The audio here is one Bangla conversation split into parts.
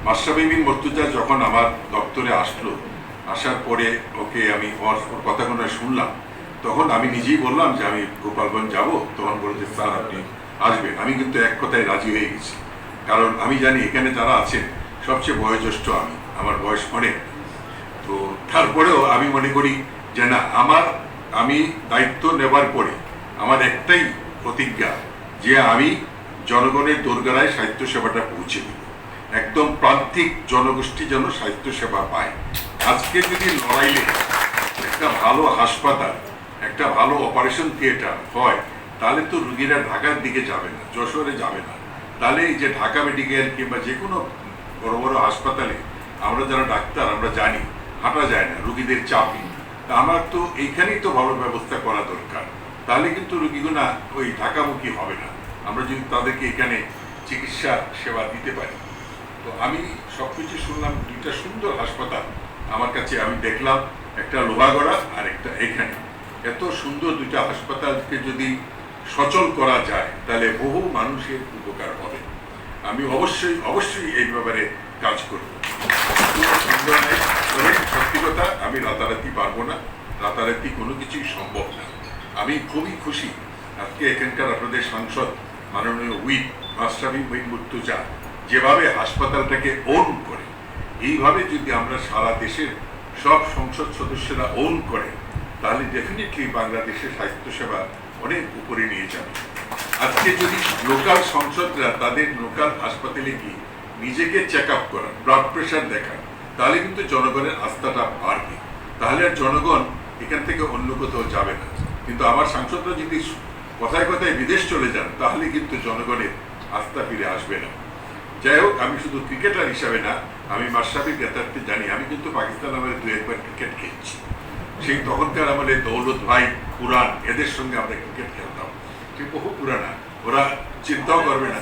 মাশরাফি বিন মুর্তজা যখন আমার দপ্তরে আসলো, আসার পরে ওকে আমি ওর কথাগুলো শুনলাম, তখন আমি নিজেই বললাম যে আমি গোপালগঞ্জ যাব। তখন বলেছে স্যার আপনি আসবেন। আমি কিন্তু এক কথায় রাজি হয়ে গেছি, কারণ আমি জানি এখানে যারা আছেন সবচেয়ে বয়োজ্যেষ্ঠ আমি, আমার বয়স অনেক। তো তারপরেও আমি মনে করি যে না, আমি দায়িত্ব নেবার পরে আমার একটাই প্রতিজ্ঞা যে আমি জনগণের দোরগোড়ায় সাহিত্য সেবাটা পৌঁছে দিব, একদম প্রান্তিক জনগোষ্ঠী যেন সাহিত্য সেবা পায়। আজকে যদি লড়াইলে একটা ভালো হাসপাতাল, একটা ভালো অপারেশন থিয়েটার হয়, তাহলে তো রুগীরা ঢাকার দিকে যাবে না, যশোরে যাবে না। তাহলে এই যে ঢাকা মেডিকেল কিংবা যে কোনো বড় বড় হাসপাতালে আমরা যারা ডাক্তার আমরা জানি হাঁটা যায় না রুগীদের চাপে। তা আমার তো এইখানেই তো ভালো ব্যবস্থা করা দরকার, তাহলে কিন্তু রুগীগুলা ওই ঢাকামুখী হবে না, আমরা যদি তাদেরকে এখানে চিকিৎসা সেবা দিতে পারি। তো আমি সবকিছু শুনলাম, দুইটা সুন্দর হাসপাতাল আমার কাছে, আমি দেখলাম একটা লোহাগড়া আর একটা এখানে। এত সুন্দর দুইটা হাসপাতালকে যদি সচল করা যায় তাহলে বহু মানুষের উপকার হবে। আমি অবশ্যই এই ব্যাপারে কাজ করব। সত্যি কথা, আমি রাতারাতি পারবো না, রাতারাতি কোনো কিছুই সম্ভব না। আমি খুবই খুশি আজকে এখানকার আপনাদের সাংসদ মাননীয় হুইপ মাশরাফি বিন মুর্তজা যেভাবে হাসপাতালটাকে ওন করে, এইভাবে যদি আমরা সারা দেশের সব সংসদ সদস্যরা ওন করে, তাহলে ডেফিনেটলি বাংলাদেশের স্বাস্থ্য সেবা অনেক উপরে নিয়ে যাবে। আজকে যদি লোকাল সংসদরা তাদের লোকাল হাসপাতালে গিয়ে নিজেকে চেক আপ করান, ব্লাড প্রেশার দেখান, তাহলে কিন্তু জনগণের আস্থাটা বাড়বে, তাহলে আর জনগণ এখান থেকে অন্য কোথাও যাবে না। কিন্তু আমার সাংসদরা যদি কথায় কথায় বিদেশ চলে যান, তাহলে কিন্তু জনগণের আস্থা ফিরে আসবে না। যাই হোক, আমি শুধু ক্রিকেটার হিসাবে না, আমি মাশরাফির যথার্থে জানি, আমি কিন্তু পাকিস্তান আমলে 2-1 ক্রিকেট খেলছি। সেই তখনকার আমলে দৌলত ভাই, পুরান, এদের সঙ্গে আমরা ক্রিকেট খেলতাম। সে বহু পুরানা, ওরা চিন্তাও করবে না,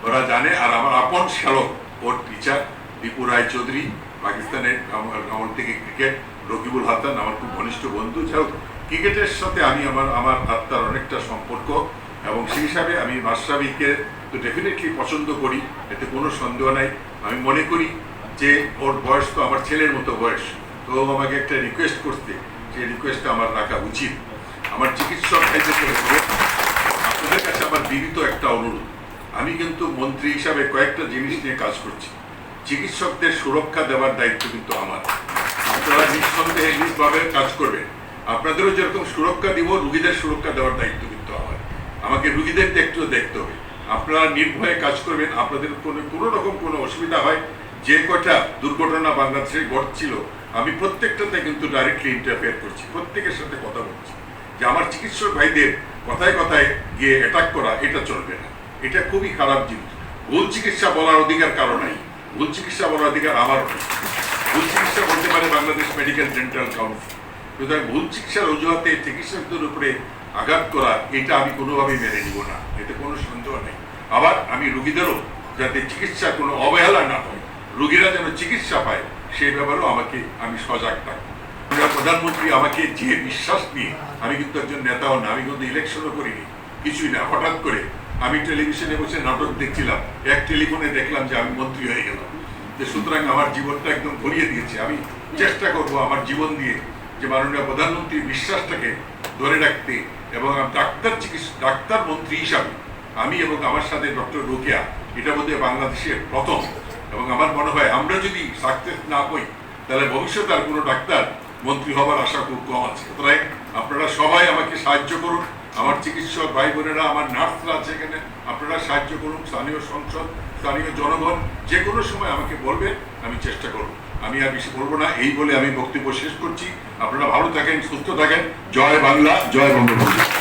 ওরা জানে। আর আমার আপন শ্যালক, ওর টিচার দীপু রায় চৌধুরী, পাকিস্তানের আমল থেকে ক্রিকেট, রকিবুল হাসান আমার খুব ঘনিষ্ঠ বন্ধু। যাই হোক, ক্রিকেটের সাথে আমি আমার আত্মার অনেকটা সম্পর্ক, এবং সেই হিসাবে আমি মাশরাফিকে তো ডেফিনেটলি পছন্দ করি, এতে কোনো সন্দেহ নাই। আমি মনে করি যে ওর বয়স তো আমার ছেলের মতো বয়স, তো আমাকে একটা রিকোয়েস্ট করতে, সেই রিকোয়েস্টটা আমার রাখা উচিত। আমার চিকিৎসক আপনাদের কাছে আমার বিনীত একটা অনুরোধ, আমি কিন্তু মন্ত্রী হিসাবে কয়েকটা জিনিস নিয়ে কাজ করছি। চিকিৎসকদের সুরক্ষা দেওয়ার দায়িত্ব কিন্তু আমার, আপনারা নিঃসন্দেহে নিজভাবে কাজ করবেন। আপনাদেরও যেরকম সুরক্ষা দিব, রুগীদের সুরক্ষা দেওয়ার দায়িত্ব কিন্তু আমার। আমাকে রুগীদের দেখতে হবে। আপনারা নির্ভয়ে কাজ করবেন। আপনাদের কোনো রকম কোনো অসুবিধা হয়, যে কটা দুর্ঘটনা বাংলাদেশে ঘটছিল, আমি প্রত্যেকটাতে কিন্তু ডাইরেক্টলি ইন্টারফেয়ার করছি, প্রত্যেকের সাথে কথা বলছি যে আমার চিকিৎসক ভাইদের কথায় কথায় গিয়ে অ্যাটাক করা, এটা চলবে না, এটা খুবই খারাপ জিনিস। ভুল চিকিৎসা বলার অধিকার কারো নাই, ভুল চিকিৎসা বলার অধিকার আমার। ভুল চিকিৎসা বলতে পারে বাংলাদেশ মেডিকেল ডেন্টাল কাউন্সিল। সুতরাং ভুল চিকিৎসার অজুহাতে চিকিৎসকদের উপরে আঘাত করা, এটা আমি কোনোভাবেই মেনে নিব না, এতে কোনো সন্দেহ নেই। আবার আমি রুগীদেরও যাতে চিকিৎসা কোনো অবহেলা না হয়, রুগীরা যেন চিকিৎসা পায়, সেই ব্যাপারেও আমি সজাগ থাকবো। প্রধানমন্ত্রী আমাকে যে বিশ্বাস নিয়ে, আমি কিন্তু একজন নেতাও না, আমি কিন্তু ইলেকশনও করিনি, কিছুই না। হঠাৎ করে আমি টেলিভিশনে বসে নাটক দেখছিলাম, এক টেলিফোনে দেখলাম যে আমি মন্ত্রী হয়ে গেলাম। যে সুতরাং আমার জীবনটা একদম ভরিয়ে দিয়েছে। আমি চেষ্টা করব আমার জীবন দিয়ে যে মাননীয় প্রধানমন্ত্রীর বিশ্বাসটাকে ধরে রাখতে, এবং ডাক্তার মন্ত্রী হিসাবে আমি এবং আমার সাথে ডক্টর রোকেয়া, এটা বোধহয় বাংলাদেশের প্রথম। এবং আমার মনে হয় আমরা যদি সাকসেস না হই, তাহলে ভবিষ্যতে আর কোনো ডাক্তার মন্ত্রী হবার আশা খুব কম আছে। সুতরাং আপনারা সবাই আমাকে সাহায্য করুন, আমার চিকিৎসক ভাই বোনেরা, আমার নার্সরা আছে এখানে, আপনারা সাহায্য করুন। স্থানীয় সংসদ, স্থানীয় জনগণ যে কোনো সময় আমাকে বলবেন, আমি চেষ্টা করব। আমি আর বেশি বলবো না, এই বলে আমি বক্তব্য শেষ করছি। আপনারা ভালো থাকেন, সুস্থ থাকেন। জয় বাংলা, জয় বঙ্গবন্ধু।